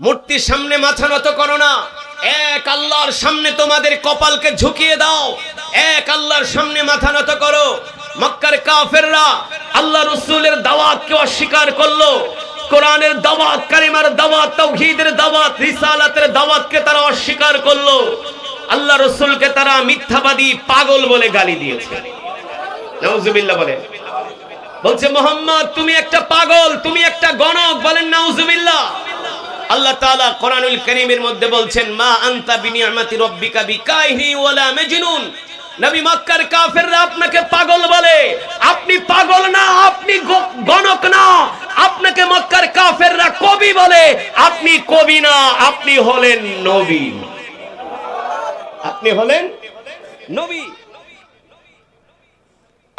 মূর্তির সামনে মাথা নত করো না, এক আল্লাহর সামনে তোমাদের কপালকে ঝুঁকিয়ে দাও, এক আল্লাহর সামনে মাথা নত করো। মক্কার কাফেররা আল্লাহ রাসূলের দাওয়াতকে অস্বীকার করলো, কোরআনের দাওয়াত, কালিমার দাওয়াত, তাওহীদের দাওয়াত, রিসালাতের দাওয়াতকে তারা অস্বীকার করলো। আল্লাহ রাসূলকে তারা মিথ্যাবাদী, পাগল বলে গালি দিয়েছে। নাউজুবিল্লাহ বলেন। বলছে মুহাম্মদ তুমি একটা পাগল, তুমি একটা গণক, বলেন নাউজুবিল্লাহ। আল্লাহ তাআলা কোরআনুল কারীমের মধ্যে বলছেন মা আনতা বিনিআমাতি রাব্বিকা বিকাইহি ওয়ালা মাজনুন। নবী, মক্কার কাফেররা আপনাকে পাগল বলে, আপনি পাগল না, আপনি গণক না, আপনাকে মক্কার কাফেররা কবি বলে, আপনি কবি না, আপনি হলেন নবী, আপনি হলেন নবী।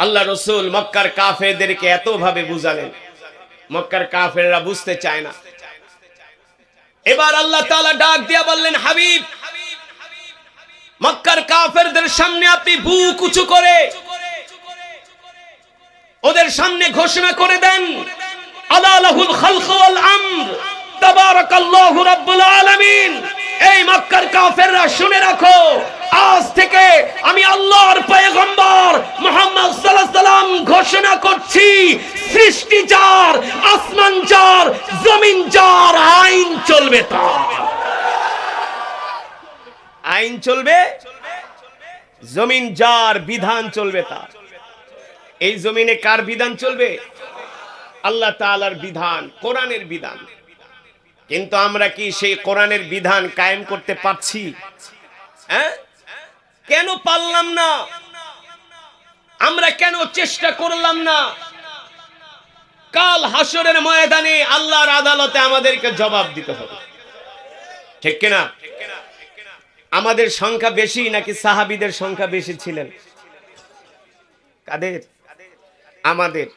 আল্লাহ রাসূল মক্কার কাফেরদেরকে এত ভাবে বুঝালেন, মক্কার কাফেররা বুঝতে চায় না। এবার আল্লাহ তাআলা ডাক দিয়া বললেন হাবিব, মক্কার কাফেরদের সামনে আপনি বুক উঁচু করে ওদের সামনে ঘোষণা করে দেন আলা লাহুল খালক ওয়াল আমর তাবারাকাল্লাহু রাব্বুল আলামিন। এই মক্কার কাফেররা শুনে রাখো, আজ থেকে আমি আল্লাহর পয়গম্বর মুহাম্মদ সাল্লাল্লাহু আলাইহি সাল্লাম ঘোষণা করছি, সৃষ্টি যার, আসমান যার, জমিন যার, আইন চলবে তার। আইন চলবে, জমিন যার, বিধান চলবে তার। এই জমিনে কার বিধান চলবে? আল্লাহ তাআলার বিধান, কোরআনের বিধান। কিন্তু আমরা কি সেই কোরআনের বিধান কায়েম করতে পারছি? হ্যাঁ, কেন পারলাম না? আমরা কেন চেষ্টা করলাম না? কাল হাসরের ময়দানে আল্লাহর আদালতে আমাদেরকে জবাব দিতে হবে, ঠিক কিনা? আমাদের সংখ্যা বেশি নাকি সাহাবীদের সংখ্যা বেশি ছিলেন? কাদের? আমাদের।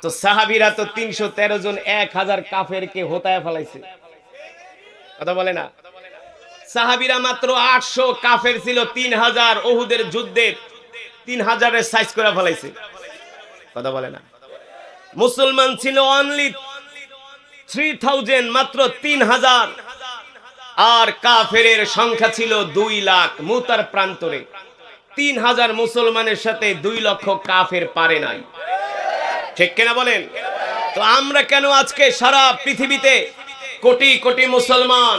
তো সাহাবীরা তো 313 জন 1000 কাফেরকে হোতায় ফেলাইছে, কথা বলে না? সাহাবীরা মাত্র 800 কাফের ছিল, 3000 উহুদের যুদ্ধে 3000 এর সাইজ করে ফেলাইছে, কথা বলে না? মুসলমান ছিল অনলি 3000, মাত্র 3000, আর কাফেরের সংখ্যা ছিল 2 লাখ। মুতার প্রান্তরে 3000 মুসলমানের সাথে 2 লক্ষ কাফের পারে নাই, ঠিক কিনা বলেন? তো আমরা কেন আজকে সারা পৃথিবীতে কোটি কোটি মুসলমান,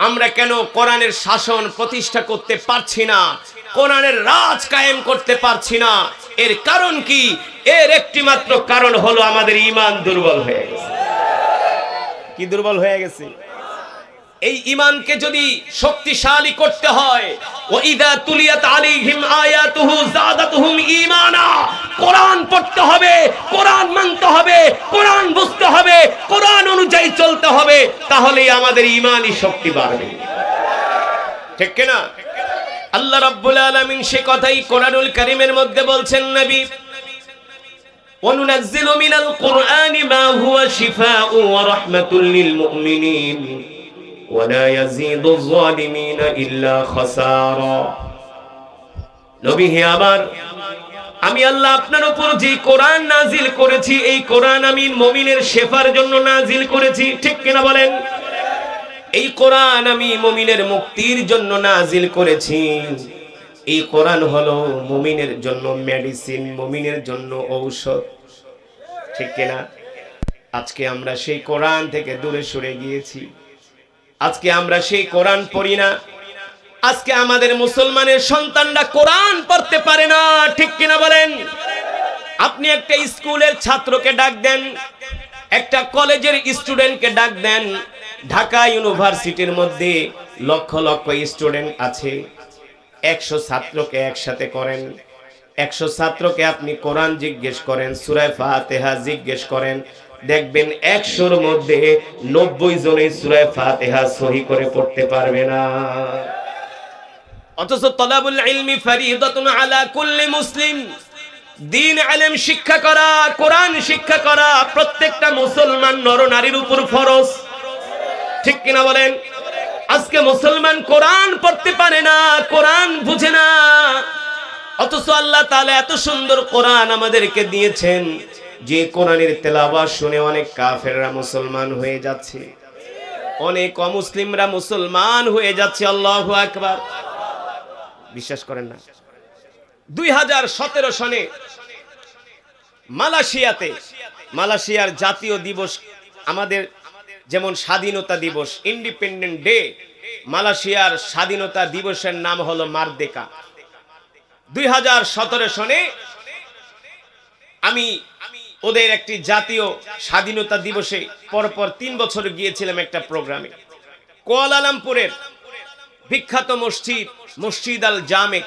আমরা কেন কোরআনের শাসন প্রতিষ্ঠা করতে পারছি না, কোরআনের রাজ কায়েম করতে পারছি না? এর কারণ কি? এর একটি মাত্র কারণ হলো আমাদের ঈমান দুর্বল হয়ে গেছে। কি দুর্বল হয়ে গেছে? এই ঈমানকে যদি শক্তিশালী করতে হয়, ওয়াইদা তুলিয়াত আলাইহিম আয়াতুহু যাদাতুহুম ঈমানা, কোরআন পড়তে হবে, কোরআন মানতে হবে, কোরআন বুঝতে হবে, কোরআন অনুযায়ী চলতে হবে, তাহলেই আমাদের ঈমানি শক্তি বাড়বে, ঠিক কি না? আল্লাহ রাব্বুল আলামিন সে কথাই কোরআনুল কারীমের মধ্যে বলছেন, নবী ওয়ানুনাজ্জিলু মিনাল কুরআনি মা হুয়া শিফাউ ওয়া রাহমাতুল লিল মুমিনিন ওয়ালা ইয়াজিদুয যালিমিনা ইল্লা খাসারা। নবী হে আমার, আমি আল্লাহ আপনার উপর যে কোরআন নাজিল করেছি, এই কোরআন আমি মুমিনের শেফার জন্য নাজিল করেছি, ঠিক কিনা বলেন? এই কোরআন আমি মুমিনের মুক্তির জন্য নাজিল করেছি। এই কোরআন হলো মুমিনের জন্য মেডিসিন, মুমিনের জন্য ঔষধ, ঠিক কিনা? আজকে আমরা সেই কোরআন থেকে দূরে সরে গিয়েছি, আজকে আমরা সেই কোরআন পড়ি না, আজকে আমাদের মুসলমানের সন্তানরা কোরআন পড়তে পারে না, ঠিক কিনা বলেন? আপনি একটা স্কুলের ছাত্রকে ডাক দেন, একটা কলেজের স্টুডেন্টকে ডাক দেন, ঢাকা ইউনিভার্সিটির মধ্যে লক্ষ লক্ষ স্টুডেন্ট আছে, 100 ছাত্রকে একসাথে করেন, 100 ছাত্রকে আপনি কোরআন জিজ্ঞেস করেন, সূরা ফাতিহা জিজ্ঞেস করেন, দেখবেন 100-র মধ্যে 90 জনই সূরা ফাতিহা সহি করে পড়তে পারবে না। অথচ তলাবুল ইলমি ফরিদাতুন আলা কুল্লি মুসলিম, দ্বীন ইলম শিক্ষা করা, কোরআন শিক্ষা করা প্রত্যেকটা মুসলমান নরনারীর উপর ফরজ, ঠিক কিনা বলেন? আজকে মুসলমান কোরআন পড়তে পারে না, কোরআন বুঝে না, অথচ আল্লাহ তাআলা এত সুন্দর কোরআন আমাদেরকে দিয়েছেন, যে কোরআনের তেলাওয়াত শুনে অনেক কাফেররা মুসলমান হয়ে যাচ্ছে, অনেক অমুসলিমরা মুসলমান হয়ে যাচ্ছে। আল্লাহু আকবার। বিশ্বাস করেন না? 2017 সনে মালয়েশিয়ার জাতীয় দিবস, আমাদের যেমন স্বাধীনতা দিবস, ইন্ডিপেন্ডেন্ট ডে, মালয়েশিয়ার স্বাধীনতা দিবসের নাম হলো মারদেকা। 2017 সনে আমি ওদের একটি জাতীয় স্বাধীনতা দিবসে পরপর 3 বছর গিয়েছিলাম একটা প্রোগ্রামে। কুয়ালালামপুরের বিখ্যাত মসজিদ আল জামে,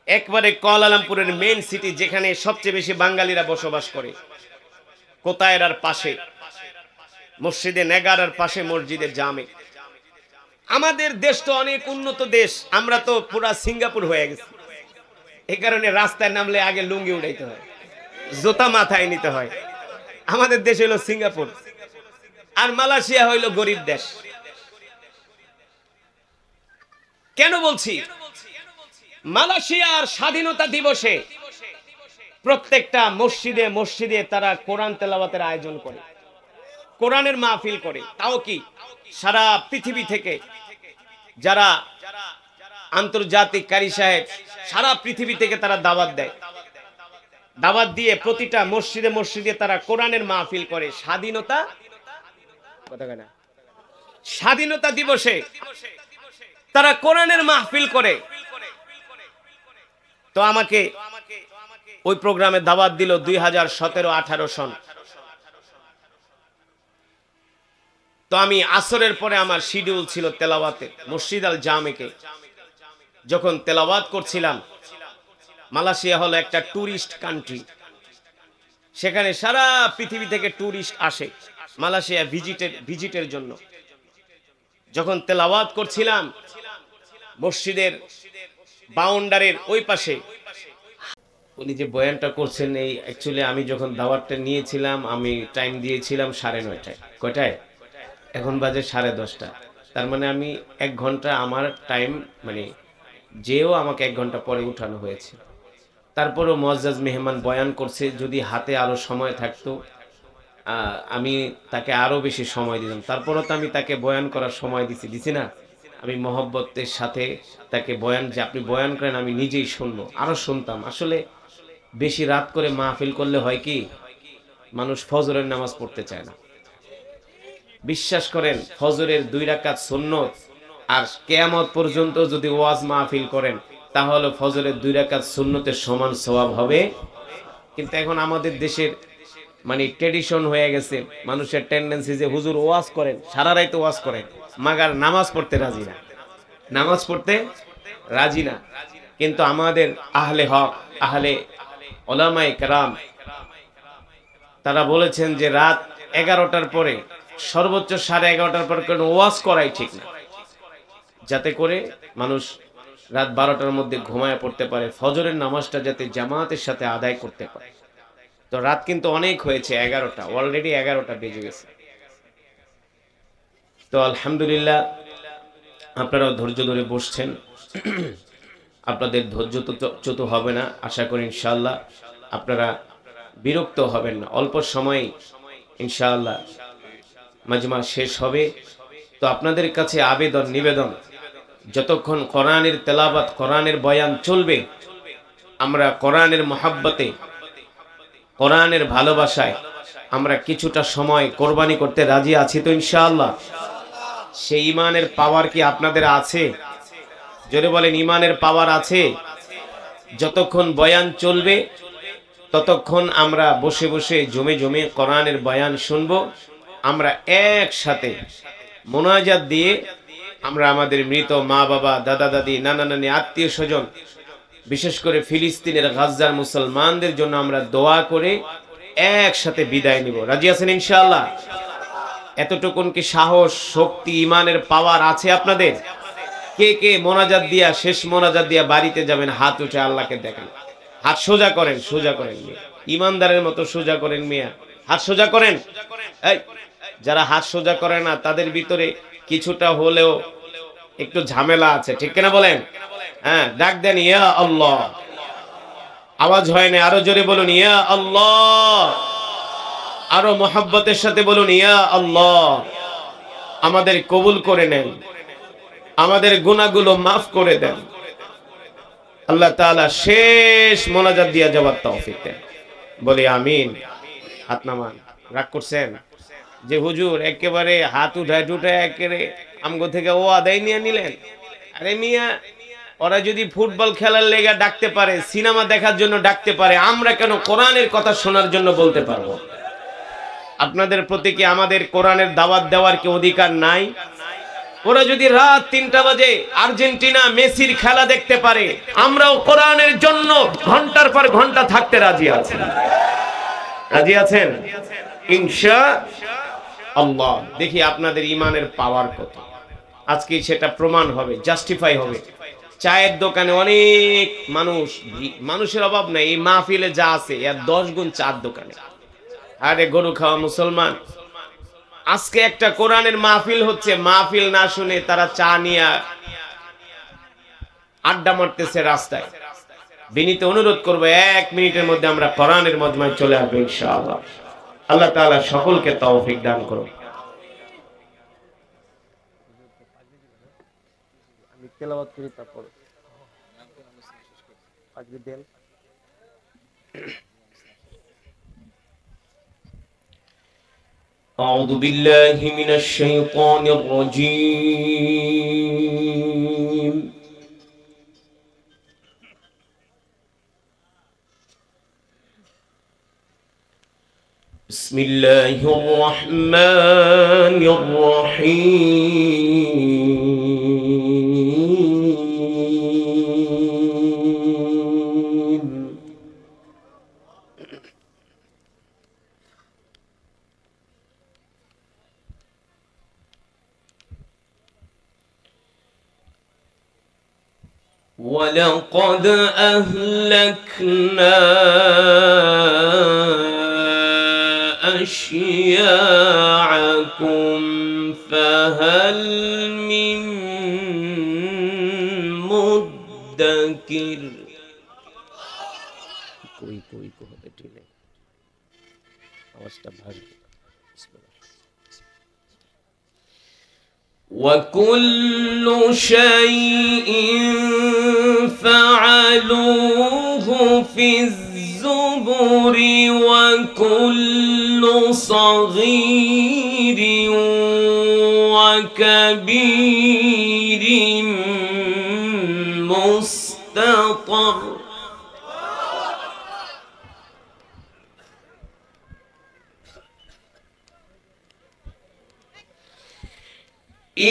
একবারে কুয়ালালামপুরের মেইন সিটি, যেখানে সবচেয়ে বেশি বাঙালিরা বসবাস করে। কোতায়রার পাশে মসজিদে নেগারার পাশে মসজিদে জামে। আমাদের দেশ তো অনেক উন্নত দেশ, আমরা তো পুরা সিঙ্গাপুর হয়ে গেছি। এই কারণে রাস্তায় নামলে আগে লুঙ্গি উড়াইতে হয়, জুতা মাথায় নিতে হয়। আমাদের দেশ হইল সিঙ্গাপুর, আর মালয়েশিয়া হইল গরিব দেশ। কেন বলছি? মালয়েশিয়ার স্বাধীনতা দিবসে প্রত্যেকটা মসজিদে তারা কোরআন তেলাওয়াতের আয়োজন করে, কোরআনের মাহফিল করে। তাও কি সারা পৃথিবী থেকে যারা আন্তর্জাতিক কারি সাহেব, সারা পৃথিবী থেকে তারা দাওয়াত দিয়ে প্রতিটা মসজিদে তারা কোরআনের মাহফিল করে। স্বাধীনতা দিবসে তারা কোরআনের মাহফিল করে। তো আমাকে ওই প্রোগ্রামে দাওয়াত দিল 2017-18 সন। তো আমি আসরের পরে আমার শিডিউল ছিল তেলাওয়াতে মসজিদ আল জামেকে। যখন তেলাওয়াত করছিলাম, মালয়েশিয়া হলো একটা টুরিস্ট কান্ট্রি, সেখানে সারা পৃথিবী থেকে টুরিস্ট আসে মালয়েশিয়া ভিজিটের জন্য। যখন তেলাওয়াত করছিলাম, মসজিদের বাউন্ডারির ওই পাশে উনি যে বয়ানটা করছেন, এই অ্যাকচুয়ালি আমি যখন দাওয়াতটা নিয়েছিলাম, আমি টাইম দিয়েছিলাম 9:30। কয়টায়? এখন বাজে 10:30। তার মানে আমি 1 ঘন্টা আমার টাইম, মানে যেও আমাকে 1 ঘন্টা পরে উঠানো হয়েছে। তারপরও মুআজ্জাজ মেহমান বয়ান করছে, যদি হাতে আরো সময় থাকতো আমি তাকে আরো বেশি সময় দিতাম। তারপরও তো আমি তাকে বয়ান করার সময় দিছি না? আমি মহব্বতের সাথে তাকে বয়ান, যে আপনি বয়ান করেন, আমি নিজেই শুনবো, আরো শুনতাম। আসলে বেশি রাত করে মাহফিল করলে হয় কি, মানুষ ফজরের নামাজ পড়তে চায় না। বিশ্বাস করেন, ফজরের 2 রাকাত সুন্নত আর কিয়ামত পর্যন্ত যদি ওয়াজ মাহফিল করেন, তাহলে ফজরের 2 রাকাত সুন্নতের সমান সওয়াব হবে। কিন্তু এখন আমাদের দেশের মানে ট্রেডিশন হয়ে গেছে, মানুষের টেন্ডেন্সি যে হুজুর ওয়াজ করেন, সারা রাত ওয়াজ করেন, মাগার নামাজ পড়তে রাজি না। কিন্তু আমাদের আহলে হক, আহলে উলামায়ে কেরাম, তারা বলেছেন যে রাত 11টার পরে, সর্বোচ্চ 11:30টার পর কোনো ওয়াজ করাই ঠিক না, যাতে করে মানুষ রাত 12টার মধ্যে ঘুমায় পড়তে পারে, ফজরের নামাজটা যাতে জামাতের সাথে আদায় করতে পারে। তো রাত কিন্তু অনেক হয়েছে, 11টা, অলরেডি 11টা বেজে গেছে। তো আলহামদুলিল্লাহ, আপনারাও ধৈর্য ধরে বসছেন। আপনাদের ধৈর্য তো চ্যুত হবে না, আশা করি ইনশাআল্লাহ আপনারা বিরক্ত হবেন না। অল্প সময়ে ইনশাআল্লাহ মাজমা শেষ হবে। তো আপনাদের কাছে আবেদন নিবেদন, যতক্ষণ কোরআনের তেলাওয়াত, কোরআনের বয়ান চলবে, আমরা কোরআনের মহাব্বতে, কোরআনের ভালোবাসায় আমরা কিছুটা সময় কোরবানি করতে রাজি আছি তো ইনশাআল্লাহ? সেই ঈমানের পাওয়ার কি আপনাদের আছে? জোরে বলেন, ঈমানের পাওয়ার আছে? যতক্ষণ বয়ান চলবে ততক্ষণ আমরা বসে বসে জমে কোরআনের বয়ান শুনব। আমরা একসাথে মোনাজাত দিয়ে আমরা আমাদের মৃত মা বাবা, দাদা দাদি, নানা নানি, আত্মীয় স্বজন, বিশেষ করে ফিলিস্তিনের গাজ্জার মুসলমানদের জন্য আমরা দোয়া করে একসাথে বিদায় নিব। রাজি আছেন ইনশাআল্লাহ? এতটুকুন কি সাহস, শক্তি, ঈমানের পাওয়ার আছে আপনাদের? কে কে মোনাজাত দিয়া, শেষ মোনাজাত দিয়া বাড়িতে যাবেন? হাত উঠে আল্লাহকে দেখেন। হাত সোজা করেন মিয়া, ইমানদারের মতো সোজা করেন মিয়া, হাত সোজা করেন। এই যারা হাত সোজা করে না, তাদের ভিতরে কিছুটা হলেও একটু ঝামেলা আছে, ঠিক কিনা বলেন? হ্যাঁ, ডাক দেন ইয়া আল্লাহ। আওয়াজ হয় না, আরো জোরে বলুন ইয়া আল্লাহ। আরো মহব্বতের সাথে বলুন ইয়া আল্লাহ। আমাদের কবুল করে নেন, আমাদের গুনাহগুলো মাফ করে দেন। আল্লাহ তাআলা শেষ মোনাজাত দিয়া যাওয়ার তৌফিক দেন, বলি আমিন। হাত নামান। রাগ করছেন যে হুজুর একেবারে হাত উঠায় টুঠায় একেবারে আমগো থেকে ও আদায় নিয়ে নিলেন? আরে মিয়া, ওরা যদি ফুটবল খেলার লেগা ডাকতে পারে, সিনেমা দেখার জন্য ডাকতে পারে, আমরা কেন কোরআনের কথা শোনার জন্য বলতে পারবো? আপনাদের প্রতি কি আমাদের কোরআনের দাওয়াত দেওয়ার কি অধিকার নাই? ওরা যদি রাত ৩টা বাজে আর্জেন্টিনা মেসির খেলা দেখতে পারে, আমরাও কোরআনের জন্য ঘন্টার পর ঘন্টা থাকতে রাজি আছি। রাজি আছেন ইনশাআল্লাহ। দেখি আপনাদের ঈমানের পাওয়ার কত। আজকে সেটা প্রমাণ হবে, জাস্টিফাই হবে। চায়ের দোকানে অনেক মানুষ, মানুষের অভাব নাই। এই মাহফিলে যা আছে এর 10 গুণ চার দোকানে। আরে গরু খাওয়া মুসলমান, আজকে একটা কোরআনের মাহফিল হচ্ছে, মাহফিল না শুনে তারা চা নিয়ে আড্ডা মারতেছে রাস্তায়। বিনীত অনুরোধ করব 1 মিনিটের মধ্যে আমরা কোরআনের মজমায় চলে আসবো ইনশাআল্লাহ। আল্লাহ তাআলা সকলকে তৌফিক দান করুন। আমি তেলাওয়াত করি, তারপর আজকে দেন। أعوذ بالله من الشيطان الرجيم. بسم الله الرحمن الرحيم. ولقد أهلكنا أشياعكم فهل من مدكر. कोई कोई को হবে টিনে আওয়াজটা ভারী। وكل شيء فعلوه في الزبر وكل صغير وكبير مستطر.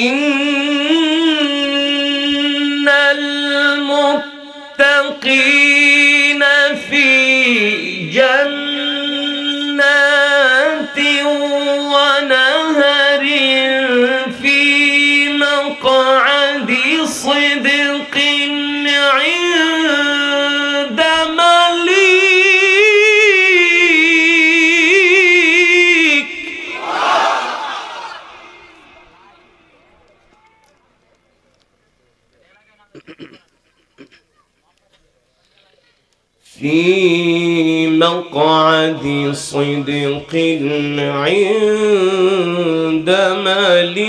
إن المتقين في جنات ونهر في مقعد صدق عند مليك. في مقعد صدق عند مليك.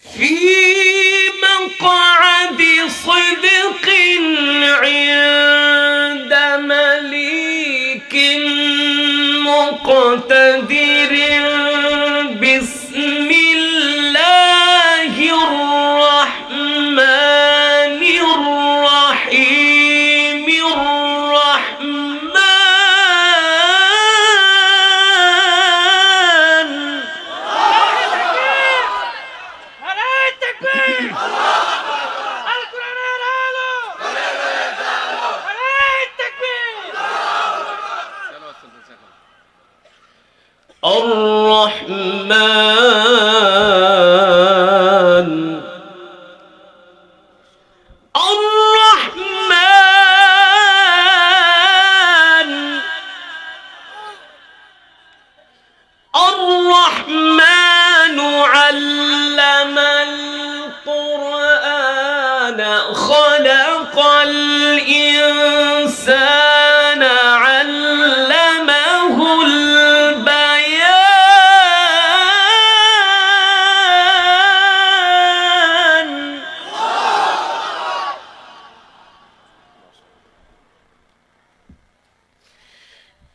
في مقعد صدق عند مليك مقتدر. بسم الله الرحمن الرحيم. الرحمن الرحمن الرحمن الرحمن علم القرآن خلق الإنسان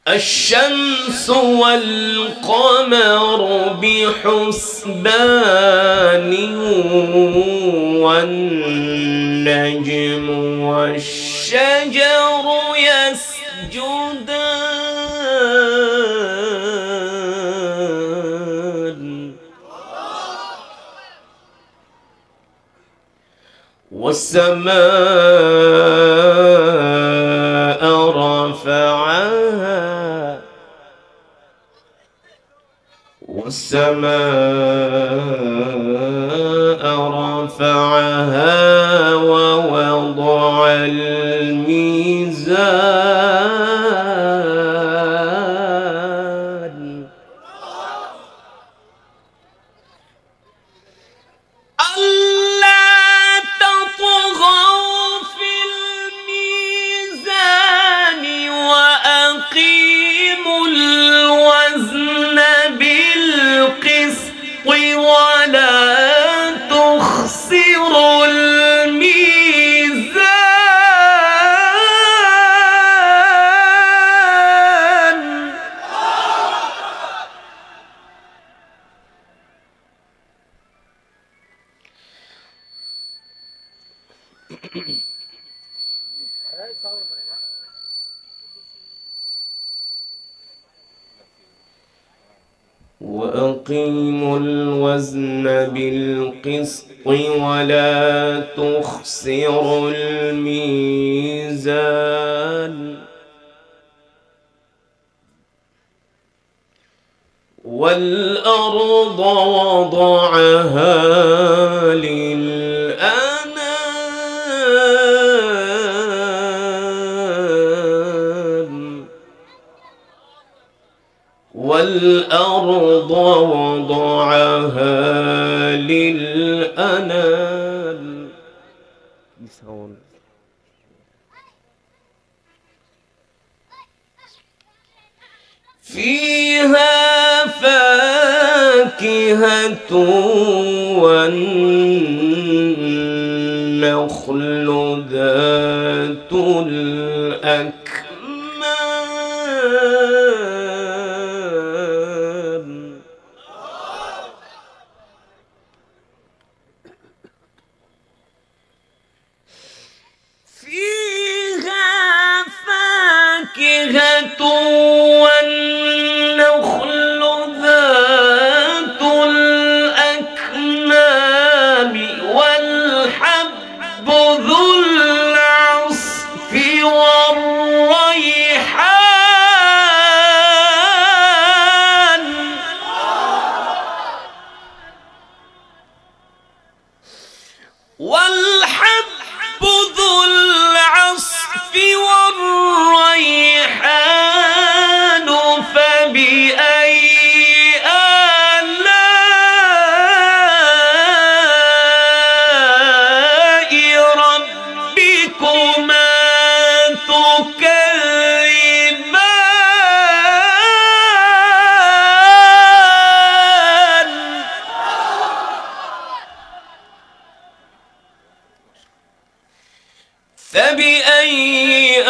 الشمس والقمر بحسبان والنجم والشجر يسجدان والسماء رفعها ووضع الميزان ألا تطغوا في الميزان وأقيموا الوزن بالقسط ولا تخسروا الميزان. وأقيموا الوزن بالقسط ولا تخسروا الميزان والأرض وضعها للأنام والأرض وضعها للأنام فيها فاكهة والنخل ذات الأكمام فيها فاكهة والنخل ذات الأكمام والحب ذو العصف والريحان والحب ذو العصف والريحان فبأي آلاء ربكما تكذبان. فبأي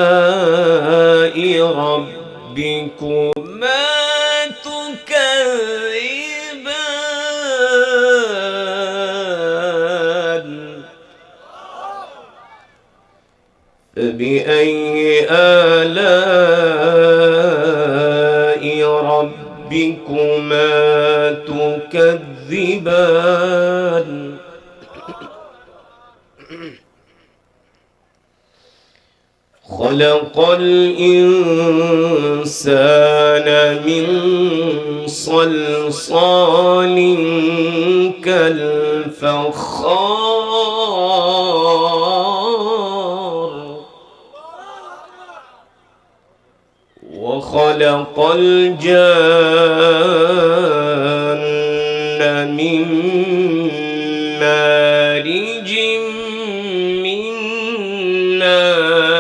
آلاء ربكما تكذبان. فبأي آلاء ربكما تكذبان. خلق الإنسان من صلصال كالفخار وخلق الجان من مارج من نار.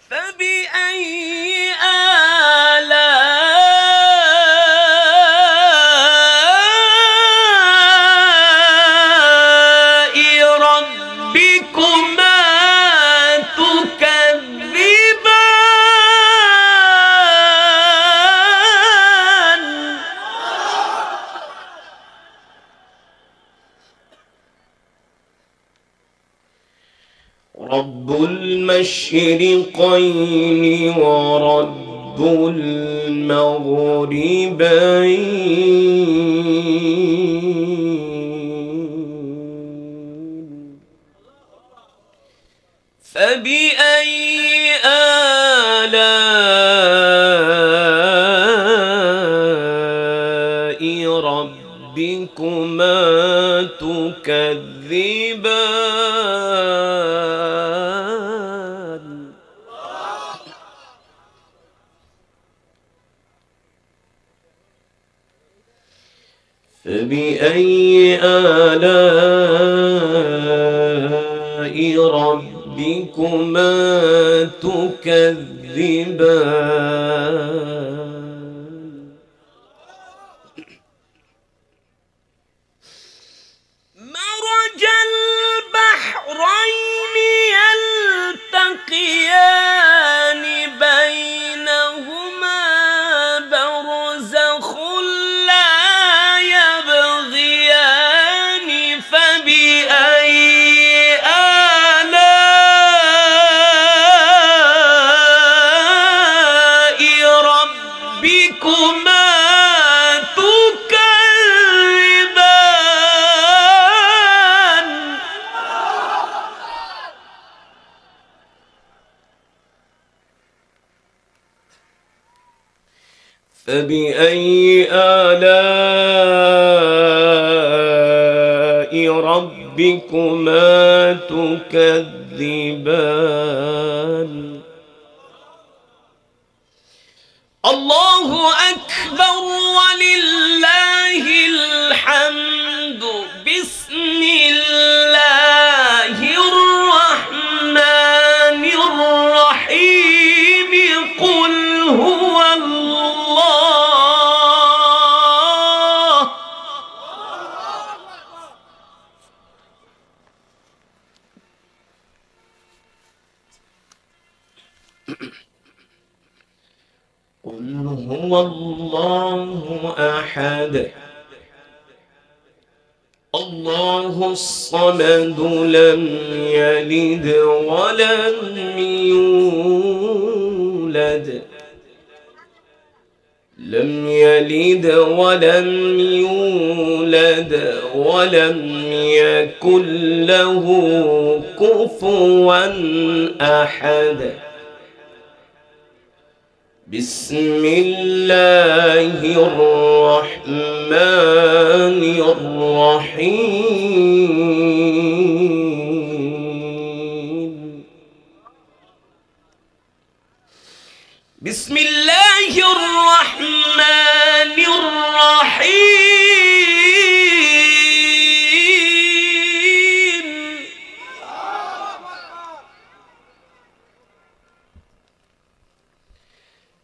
فبأي آلاء المشرقين ورب المغربين فبأي آلاء ربكما تكذبان فبأي آلاء ربكما تكذبان مرج البحرين يلتقيان بينهما برزخ لا يبغيان فبأي آلاء ربكما تكذبان فبأي آلاء ربكما تكذبان الله أكبر ولله الحمد بسم الله الرحمن الرحيم قل هو الله قل هو الله أحد الله الصمد لم يلد ولم يولد ولم يكن له كفوا أحد بسم الله الرحمن الرحيم بسم الله الرحمن الرحيم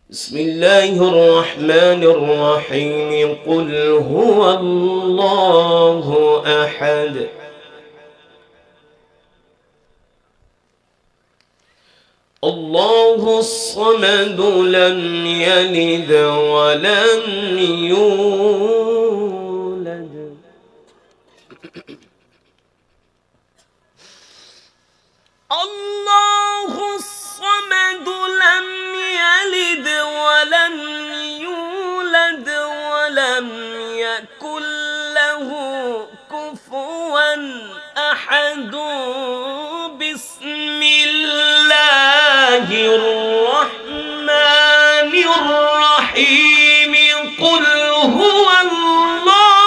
بسم الله الرحمن الرحيم قل هو الله أحد الله الصمد لم يلد ولم يولد الله الصمد لم يلد ولم يولد ولم يكن له كفوا أحد بسم الله الرحمن الرحيم قل هو الله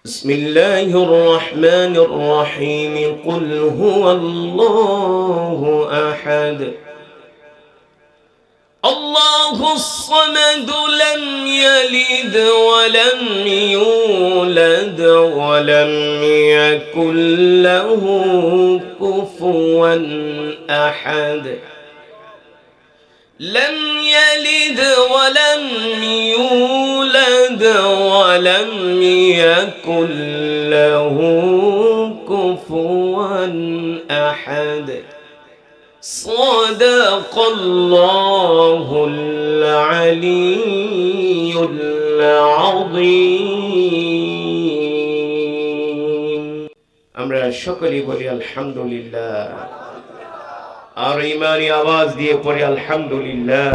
بسم الله الرحمن الرحيم قل هو الله أحد الله الصمد لم يلد ولم يولد ولم يكن له كفوا أحد لم يلد ولم يولد ولم يكن له كفوا أحد সাদাকাল্লাহুল আলিয়্যুল আযীম। আমরা সকলেই বলি আলহামদুলিল্লাহ, আর ইমানি আওয়াজ দিয়ে পড়ি আলহামদুলিল্লাহ।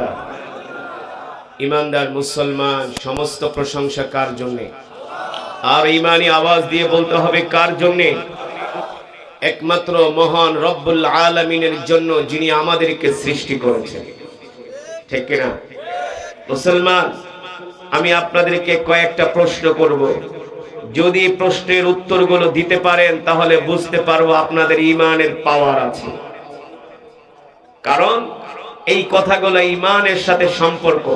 ইমানদার মুসলমান, সমস্ত প্রশংসা কার জন্যে? আর ইমানি আওয়াজ দিয়ে বলতে হবে কার জন্যে? একমাত্র মহান রব্বুল আলামিনের জন্য, যিনি আমাদেরকে সৃষ্টি করেছেন। ঠিক কিনা মুসলমান? আমি আপনাদেরকে কয়েকটা প্রশ্ন করব, যদি প্রশ্নের উত্তরগুলো দিতে পারেন তাহলে বুঝতে পারবো আপনাদের ঈমানের পাওয়ার আছে। কারণ এই কথাগুলো ঈমানের সাথে সম্পর্ক।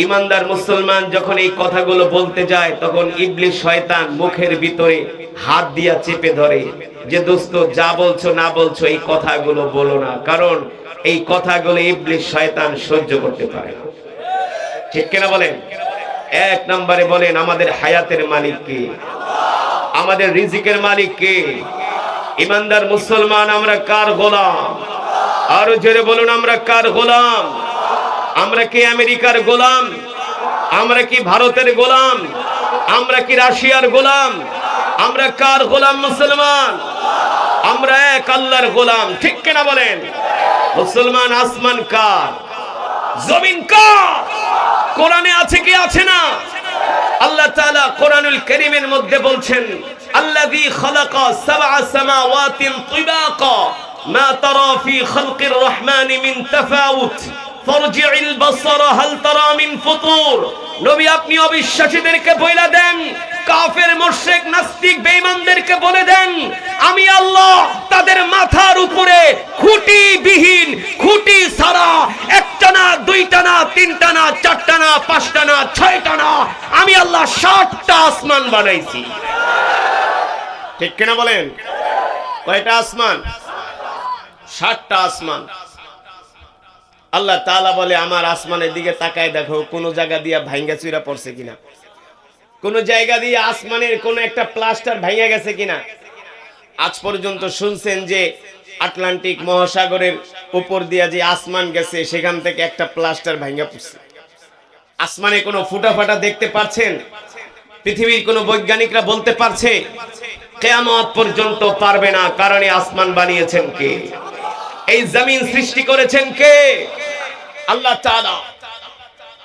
ঈমানদার মুসলমান যখন এই কথাগুলো বলতে যায়, তখন ইবলিস শয়তান মুখের ভিতরে হাত দিয়া চেপে ধরে যে দোস্ত, যা বলছো না বলছো এই কথাগুলো বলো না, কারণ এই কথাগুলো ইবলিস শয়তান সহ্য করতে পারে না। ঠিক কিনা বলেন? এক নম্বরে বলেন, আমাদের হায়াতের মালিক কে? আমাদের রিজিকের মালিক কে? ঈমানদার মুসলমান, আমরা কার গোলাম? আরো জোরে বলুন, আমরা কার গোলাম? আমরা কি আমেরিকার গোলাম? আমরা কি ভারতের গোলাম? আমরা কি রাশিয়ার গোলাম? আমরা কার গোলাম মুসলমান? আমরা এক আল্লাহর গোলাম। ঠিক কিনা বলেন? মুসলমান, আসমান কার? জমিন কার? কোরআনে আছে কি আছে না? আল্লাহ তাআলা কোরআনুল কারীমের মধ্যে বলছেন, আল্লাযী খালাকা সাবআ সামাওয়াতিন তিবাকা মা তারা ফি খালকির রহমানি মিন তাফাউত ফারজি'ল বাসারা হাল তারা মিন ফুতুর। নবী, আপনি অবিশ্বাসীদেরকে বলে দেন, কাফের, মুশরিক, নাস্তিক, বেঈমানদেরকে বলে দেন, আমি আল্লাহ তাদের মাথার উপরে খুঁটিবিহীন, খুঁটি ছাড়া একটা না, দুইটা না, তিনটা না, চারটা না, পাঁচটা না, ছয়টা না, আমি আল্লাহ ৭টা আসমান বানাইছি। ঠিক কিনা বলেন? কয়টা আসমান? ৭টা আসমান। আল্লাহ তাআলা বলে, আমার আসমানের দিকে তাকায় দেখো কোন জায়গা দিয়ে ভাঙ্গা চুরা পড়ছে কিনা, কোন জায়গা দিয়ে আসমানের কোন একটা প্লাস্টার ভাঙা গেছে কিনা। আজ পর্যন্ত শুনছেন যে আটলান্টিক মহাসাগরের উপর দিয়ে যে আসমান গেছে, সেখান থেকে একটা প্লাস্টার ভাঙা পড়ছে? আসমানে কোনো ফুটাফাটা দেখতে পাচ্ছেন? পৃথিবীর কোন বৈজ্ঞানিকরা বলতে পারছে? কিয়ামত পর্যন্ত পারবে না, কারণ এই আসমান বানিয়েছেন কে? এই জমিন সৃষ্টি করেছেন কে? আল্লাহ তাআলা।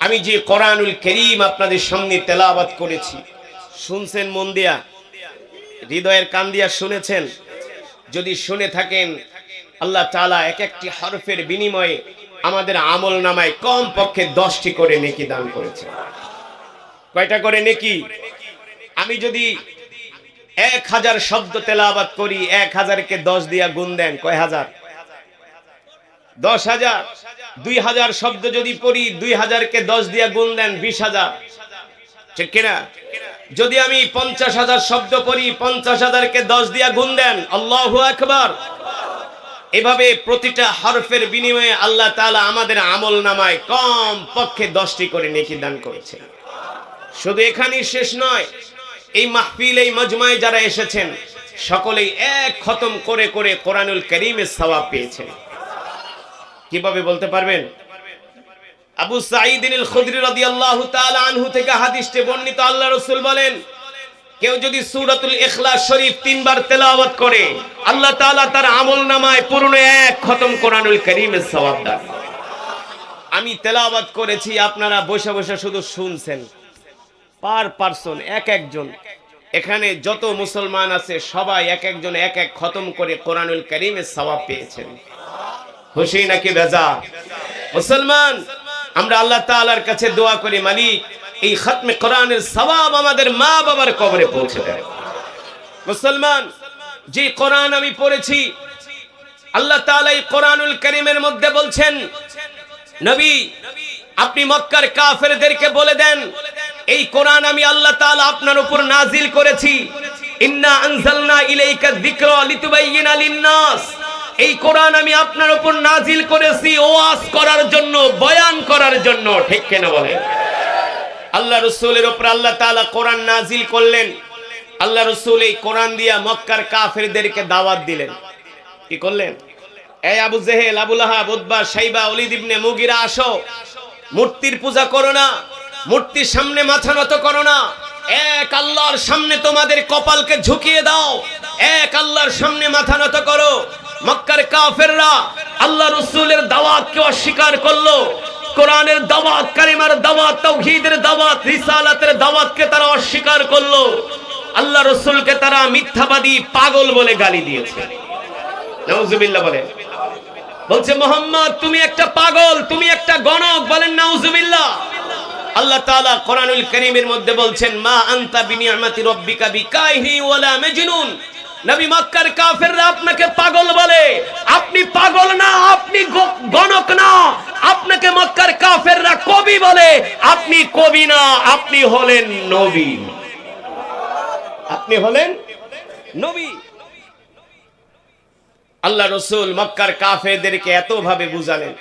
আমি যে কোরআনুল কারীম আপনাদের সামনে তেলাওয়াত করেছি, শুনছেন মন দিয়া, হৃদয়ের কান দিয়া শুনেছেন? যদি শুনে থাকেন, আল্লাহ তাআলা এক একটি হরফের বিনিময়ে আমাদের আমল নামায় কম পক্ষে 10টি করে নেকি দান করেছেন। কয়টা করে নেকি? আমি যদি 1000 শব্দ তেলাওয়াত করি, 1000কে 10 দিয়া গুণ দেন, কয় হাজার? 10,000। 2000 শব্দ যদি পড়ি, 2000কে 10 দিয়া গুণ দেন, 20,000। ঠিক কিনা? যদি আমি 50,000 শব্দ পড়ি, 50,000কে 10 দিয়া গুণ দেন, আল্লাহু আকবার। এভাবে প্রতিটা হরফের বিনিময়ে আল্লাহ তাআলা আমাদের আমল নামায় কম পক্ষে 10টি করে নেকি দান করেছেন। শুধু এখানেই শেষ নয়, এই মাহফিল, এই মজমায় যারা এসেছেন সকলেই এক খতম করে করে কোরআনুল কারীমের সওয়াব পেয়েছেন। কিভাবে বলতে পারবেন? আবু সাঈদ আল খুদরি রাদিয়াল্লাহু তাআলা আনহু থেকে হাদিসে বর্ণিত, আল্লাহ রাসূল বলেন, কেউ যদি সূরাতুল ইখলাস শরীফ 3 বার তেলাওয়াত করে, আল্লাহ তাআলা তার আমলনামায় পূর্ণ এক খতম কোরআনুল কারীমের সওয়াব দান। আমি তেলাওয়াত করেছি, আপনারা বসে বসে শুধু শুনছেন। পার পারসন, এক একজন, এখানে যত মুসলমান আছে সবাই এক একজন এক এক খতম করে কোরআনুল কারীমের সওয়াব পেয়েছেন। খুশি নাকি বেজা? মুসলমান, আমরা আল্লাহ তাআলার কাছে দোয়া করি, মালিক এই খতমে কোরআনের সওয়াব আমাদের মা বাবার কবরে পৌঁছে দেয়। মুসলমান, যে কোরআন আমি পড়েছি, আল্লাহ তাআলা এই কোরআনুল কারীমের মধ্যে বলছেন, নবী আপনি মক্কার কাফেরদেরকে বলে দেন, এই কোরআন আমি আল্লাহ তাআলা আপনার উপর নাজিল করেছি। ইন্না আনজালনা ইলাইকা যিকরা লিতুবাইয়িনা লিন-নাস, এই কোরআন আমি আপনার উপর নাজিল করেছি ওয়াজ করার জন্য, বয়ান করার জন্য। ঠিক কিনা বলেন? আল্লাহ রাসূলের উপর আল্লাহ তাআলা কোরআন নাজিল করলেন। আল্লাহ রাসূল এই কোরআন দিয়া মক্কার কাফেরদেরকে দাওয়াত দিলেন। কি করলেন? এই আবু জেহেল, আবু লাহাব, উতবা, শাইবা, ওলীদ ইবনে মুগিরা, আসো, মূর্তির পূজা করো না, মূর্তির সামনে মাথা নত করো না, এক আল্লাহর সামনে তোমাদের কপালকে ঝুঁকিয়ে দাও, এক আল্লাহর সামনে মাথা নত করো। মক্কার কাফেররা আল্লাহ রাসূলের দাওয়াতকে অস্বীকার করলো, কোরআনের দাওয়াত, কালিমার দাওয়াত, তাওহীদের দাওয়াত, রিসালাতের দাওয়াতকে তারা অস্বীকার করলো। আল্লাহ রাসূলকে তারা মিথ্যাবাদী, পাগল বলে গালি দিয়েছে। নাউজুবিল্লাহ বলেন। বলছে মুহাম্মদ তুমি একটা পাগল, তুমি একটা গণক, বলেন নাউজুবিল্লাহ। আল্লাহ তাআলা কোরআনুল কারীমের মধ্যে বলছেন মা আনতা বিনিআমাতি রাব্বিকা বিকাইহি ওয়ালা মাজনুন। নবী, মক্কার কাফেররা আপনাকে পাগল বলে, আপনি পাগল না, আপনি গণক না, আপনাকে মক্কার কাফেররা কবি বলে, আপনি কবি না, আপনি হলেন নবী, আপনি হলেন নবী। আল্লাহ রাসূল মক্কার কাফেরদেরকে এত ভাবে বুঝালেন,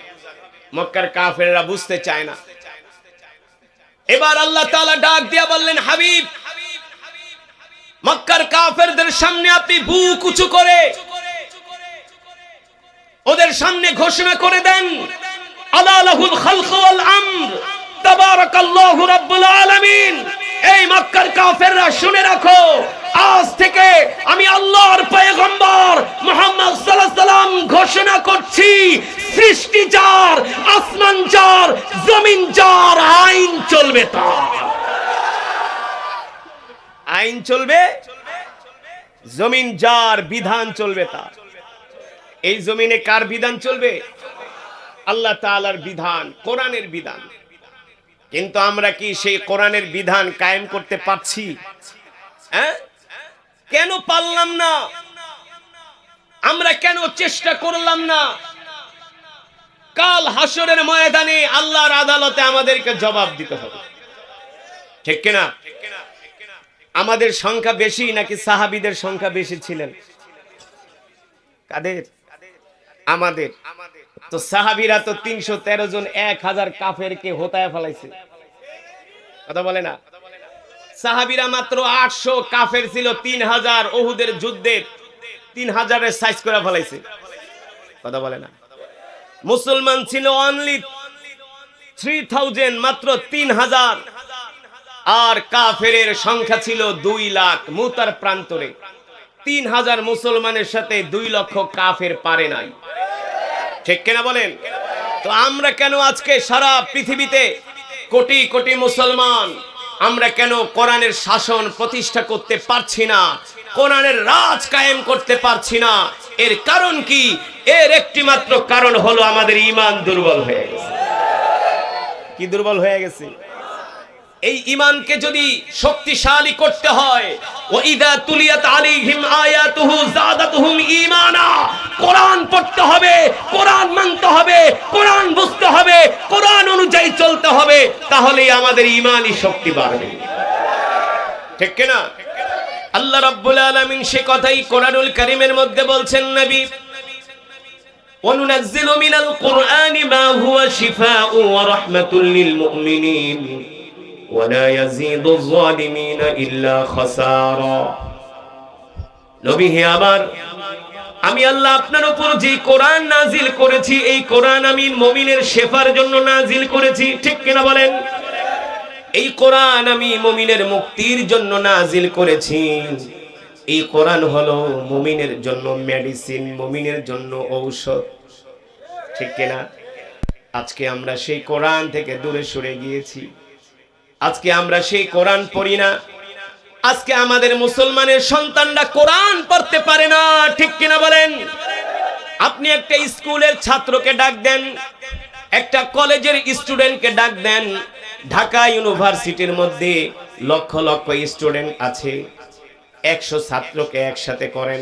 মক্কার কাফেররা বুঝতে চায় না। এবার আল্লাহ তাআলা ডাক দিয়া বললেন, হাবিব, মক্কার কাফেরদের সামনে আপনি বুক উঁচু করে ওদের সামনে ঘোষণা করে দেন, আলা লাহুল খালক ওয়াল আমর, তাবারাকাল্লাহু রাব্বুল আলামিন। এই মক্কার কাফেররা শুনে রাখো, আজ থেকে আমি আল্লাহর পয়গম্বর মুহাম্মদ সাল্লাল্লাহু আলাইহি সাল্লাম ঘোষণা করছি, সৃষ্টি যার, আসমান যার, জমিন যার, আইন চলবে তার। আইন চলবে, জমিন যার, বিধান চলবে তার। এই জমিনে কার বিধান চলবে? আল্লাহ তাআলার বিধান, কোরআনের বিধান। কিন্তু আমরা কি সেই কোরআনের বিধান কায়েম করতে পারছি? হ্যাঁ, কেন পারলাম না? আমরা কেন চেষ্টা করলাম না? কাল হাসরের ময়দানে আল্লাহর আদালতে আমাদেরকে জবাব দিতে হবে, ঠিক কিনা? আমাদের সংখ্যা বেশি নাকি সাহাবীদের সংখ্যা বেশি ছিলেন? কাদের? আমাদের। তো সাহাবীরা তো 313 জন 1000 কাফেরকে হোতায় ফেলাইছে, কথা বলে না? সাহাবীরা মাত্র 800 কাফের ছিল, 3000 উহুদের যুদ্ধে 3000 এর সাইজ করে ফেলাইছে, কথা বলে না? মুসলমান ছিল অনলি 3000, মাত্র 3000, আর কাফেরের সংখ্যা ছিল 2 লাখ। মুতার প্রান্তরে 3000 মুসলমানের সাথে 2 লক্ষ কাফের পারে নাই, ঠিক কিনা বলেন? তো আমরা কেন আজকে সারা পৃথিবীতে কোটি কোটি মুসলমান, আমরা কেন কোরআনের শাসন প্রতিষ্ঠা করতে পারছি না, কোরআনের রাজ কায়েম করতে পারছি না? এর কারণ কি? এর একটি মাত্র কারণ হলো আমাদের ঈমান দুর্বল হয়ে গেছে। কি দুর্বল হয়ে গেছে? এই ঈমানকে যদি শক্তিশালী করতে হয়, ওয়াইদা তুলিয়াত আলাইহিম আয়াতুহু যাদাতুহুম ঈমানা, কোরআন পড়তে হবে, কোরআন মানতে হবে, কোরআন বুঝতে হবে, কোরআন অনুযায়ী চলতে হবে, তাহলেই আমাদের ঈমানি শক্তি বাড়বে, ঠিক কি না? আল্লাহ রাব্বুল আলামিন সে কথাই কোরআনুল কারীমের মধ্যে বলছেন, নবী, ওয়ানুনাজ্জিলু মিনাল কুরআনি মা হুয়া শিফাউ ওয়া রাহমাতুল লিল মুমিনিন ওয়ালা ইয়াজিদুয যালিমিনা ইল্লা খাসারা। নবী হে আমার, আমি আল্লাহ আপনার উপর যে কোরআন নাজিল করেছি, এই কোরআন আমি মুমিনের শেফার জন্য নাজিল করেছি, ঠিক কিনা বলেন? এই কোরআন আমি মুমিনের মুক্তির জন্য নাজিল করেছি। এই কোরআন হলো মুমিনের জন্য মেডিসিন, মুমিনের জন্য ঔষধ, ঠিক কিনা? আজকে আমরা সেই কোরআন থেকে দূরে সরে গিয়েছি, আজকে আমরা সেই কোরআন পড়ি না, আজকে আমাদের মুসলমানের সন্তানরা কোরআন পড়তে পারে না, ঠিক কিনা বলেন? আপনি একটা স্কুলের ছাত্রকে ডাক দেন, একটা কলেজের স্টুডেন্টকে ডাক দেন, ঢাকা ইউনিভার্সিটির মধ্যে লক্ষ লক্ষ স্টুডেন্ট আছে, 100 ছাত্রকে একসাথে করেন,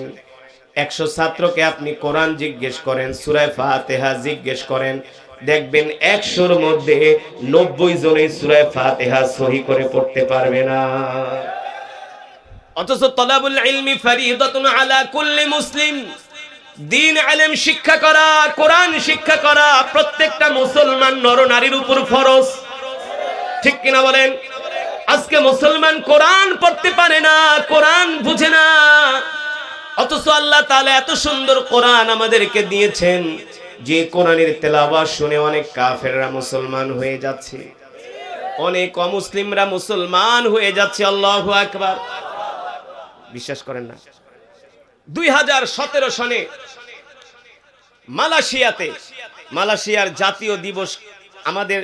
100 ছাত্রকে আপনি কোরআন জিজ্ঞেস করেন, সূরা ফাতিহা জিজ্ঞেস করেন, দেখবেন 100-র মধ্যে 90 জনই সূরা ফাতিহা সহি করে পড়তে পারবে না। অথচ তলাবুল ইলমি ফরিদাতুন আলা কুল্লি মুসলিম, দ্বীন ইলম শিক্ষা করা, কোরআন শিক্ষা করা প্রত্যেকটা মুসলমান নরনারীর উপর ফরজ, ঠিক কিনা বলেন? আজকে মুসলমান কোরআন পড়তে পারে না, কোরআন বুঝে না, অথচ অথচ আল্লাহ তাআলা এত সুন্দর কোরআন আমাদেরকে দিয়েছেন, যে কোরআনের তেলাওয়াত শুনে অনেক কাফেররা মুসলমান হয়ে যাচ্ছে, অনেক অমুসলিমরা মুসলমান হয়ে যাচ্ছে। আল্লাহু আকবার। বিশ্বাস করেন না? 2017 সনে মালয়েশিয়ার জাতীয় দিবস, আমাদের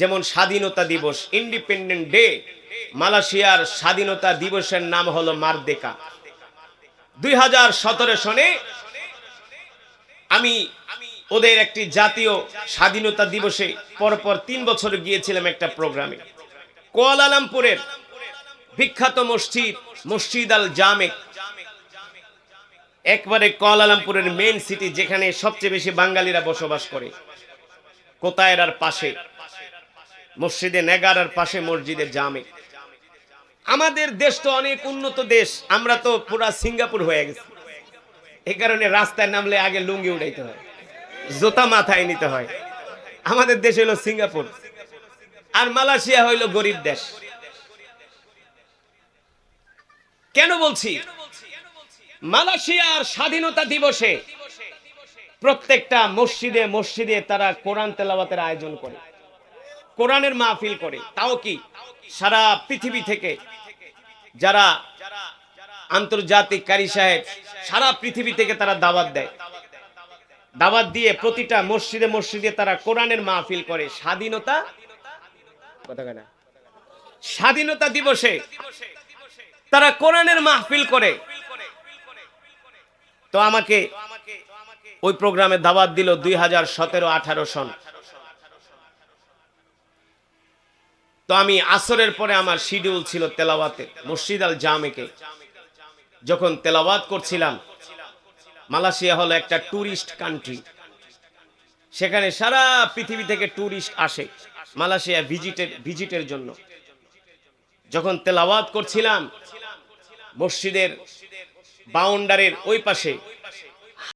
যেমন স্বাধীনতা দিবস, ইন্ডিপেন্ডেন্ট ডে, মালয়েশিয়ার স্বাধীনতা দিবসের নাম হলো মারদেকা। 2017 সনে আমি ওদের একটি জাতীয় স্বাধীনতা দিবসে পরপর 3 বছর গিয়েছিলাম একটা প্রোগ্রামে। কুয়ালালামপুরের বিখ্যাত মসজিদ আল জামে, একবারে কুয়ালালামপুরের মেইন সিটি, যেখানে সবচেয়ে বেশি বাঙালিরা বসবাস করে, কোতায়রার পাশে, মসজিদে নেগারার পাশে মসজিদে জামে। আমাদের দেশ তো অনেক উন্নত দেশ, আমরা তো পুরা সিঙ্গাপুর হয়ে গেছি। এই কারণে রাস্তায় নামলে আগে লুঙ্গি উড়াইতে হয়, জুতা মাথায় নিতে হয়। আমাদের দেশ হলো সিঙ্গাপুর, আর মালয়েশিয়া হইলো গরিব দেশ। কেন বলছি? মালয়েশিয়ার স্বাধীনতা দিবসে প্রত্যেকটা মসজিদে তারা কোরআন তেলাওয়াতের আয়োজন করে, কোরআনের মাহফিল করে। তাও কি, সারা পৃথিবী থেকে যারা আন্তর্জাতিক কারি সাহেব, সারা পৃথিবী থেকে তারা দাওয়াত দিয়ে প্রতিটা মসজিদে তারা কোরআনের মাহফিল করে। স্বাধীনতা দিবসে তারা কোরআনের মাহফিল করে। তো আমাকে ওই প্রোগ্রামে দাওয়াত দিল 2017-18 সন। তো আমি আসরের পরে আমার শিডিউল ছিল তেলাওয়াতে, মসজিদ আল জামেকে যখন তেলাওয়াত করছিলাম। মালয়েশিয়া হলো একটা টুরিস্ট কান্ট্রি, সেখানে সারা পৃথিবী থেকে টুরিস্ট আসে মালয়েশিয়া ভিজিটের জন্য। যখন তেলাওয়াত করছিলাম, মসজিদের বাউন্ডারির ওই পাশে